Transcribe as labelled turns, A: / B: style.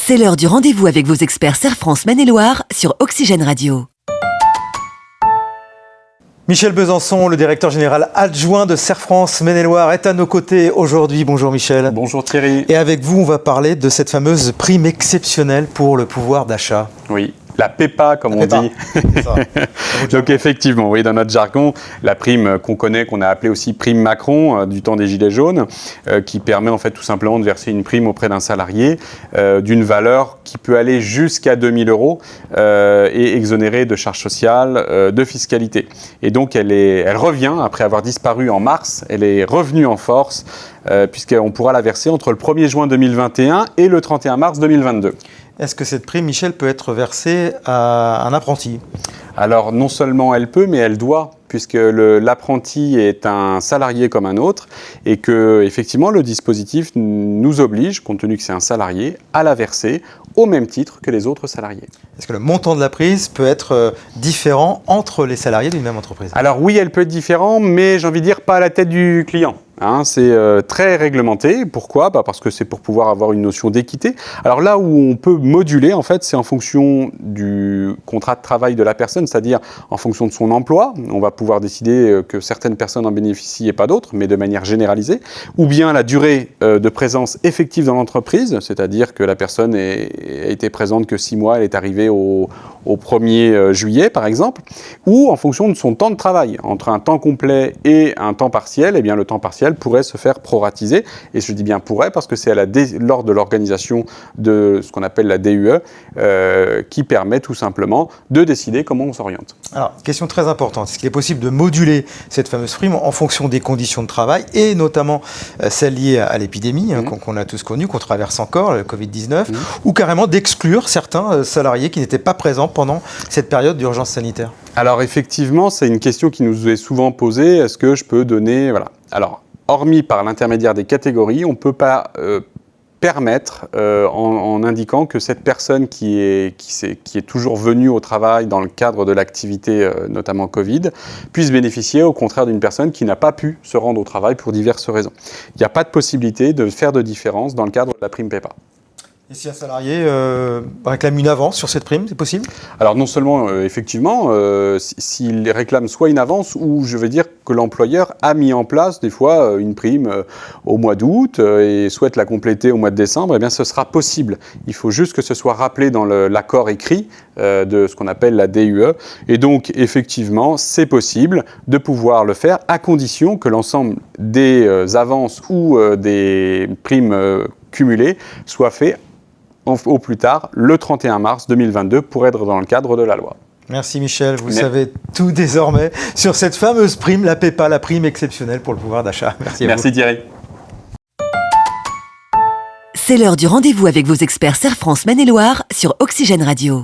A: C'est l'heure du rendez-vous avec vos experts Serre France Maine-et-Loire sur Oxygène Radio.
B: Michel Besançon, le directeur général adjoint de Serre France Maine-et-Loire, est à nos côtés aujourd'hui. Bonjour Michel.
C: Bonjour Thierry.
B: Et avec vous, on va parler de cette fameuse prime exceptionnelle pour le pouvoir d'achat.
C: Oui. La PEPA, comme on dit. Donc effectivement, oui, dans notre jargon, la prime qu'on connaît, qu'on a appelée aussi prime Macron, du temps des Gilets jaunes, qui permet en fait tout simplement de verser une prime auprès d'un salarié d'une valeur qui peut aller jusqu'à 2 000 € et exonérée de charges sociales, de fiscalité. Et donc elle revient, après avoir disparu en mars, elle est revenue en force, puisqu'on pourra la verser entre le 1er juin 2021 et le 31 mars 2022.
B: Est-ce que cette prime, Michel, peut être versée à un apprenti ?
C: Alors non seulement elle peut, mais elle doit, puisque l'apprenti est un salarié comme un autre et que effectivement le dispositif nous oblige, compte tenu que c'est un salarié, à la verser au même titre que les autres salariés.
B: Est-ce que le montant de la prise peut être différent entre les salariés d'une même entreprise ?
C: Alors oui, elle peut être différente, mais j'ai envie de dire pas à la tête du client. C'est très réglementé. Pourquoi ? Parce que c'est pour pouvoir avoir une notion d'équité. Alors là où on peut moduler, en fait, c'est en fonction du contrat de travail de la personne, c'est-à-dire en fonction de son emploi. On va pouvoir décider que certaines personnes en bénéficient et pas d'autres, mais de manière généralisée. Ou bien la durée de présence effective dans l'entreprise, c'est-à-dire que la personne a été présente que 6 mois, elle est arrivée au 1er juillet, par exemple. Ou en fonction de son temps de travail. Entre un temps complet et un temps partiel, eh bien le temps partiel pourrait se faire proratiser, et je dis bien pourrait parce que c'est lors de l'organisation de ce qu'on appelle la DUE qui permet tout simplement de décider comment on s'oriente.
B: Alors, question très importante, est-ce qu'il est possible de moduler cette fameuse prime en fonction des conditions de travail et notamment celles liées à l'épidémie qu'on a tous connue, qu'on traverse encore, le Covid-19, ou carrément d'exclure certains salariés qui n'étaient pas présents pendant cette période d'urgence sanitaire ?
C: Alors effectivement, c'est une question qui nous est souvent posée, est-ce que je peux donner... Voilà. Alors, hormis par l'intermédiaire des catégories, on ne peut pas permettre, en indiquant que cette personne qui est toujours venue au travail dans le cadre de l'activité, notamment Covid, puisse bénéficier au contraire d'une personne qui n'a pas pu se rendre au travail pour diverses raisons. Il n'y a pas de possibilité de faire de différence dans le cadre de la prime PEPA.
B: Et si un salarié réclame une avance sur cette prime, c'est possible ?
C: Alors non seulement, effectivement, s'il réclame soit une avance ou je veux dire que l'employeur a mis en place des fois une prime au mois d'août et souhaite la compléter au mois de décembre, eh bien ce sera possible. Il faut juste que ce soit rappelé dans l'accord écrit de ce qu'on appelle la DUE. Et donc effectivement, c'est possible de pouvoir le faire à condition que l'ensemble des avances ou des primes cumulées soit fait au plus tard, le 31 mars 2022, pour être dans le cadre de la loi.
B: Merci Michel, vous savez tout désormais sur cette fameuse prime, la PEPA, la prime exceptionnelle pour le pouvoir d'achat. Merci à vous.
C: Merci Thierry.
A: C'est l'heure du rendez-vous avec vos experts Serre France Maine-et-Loire sur Oxygène Radio.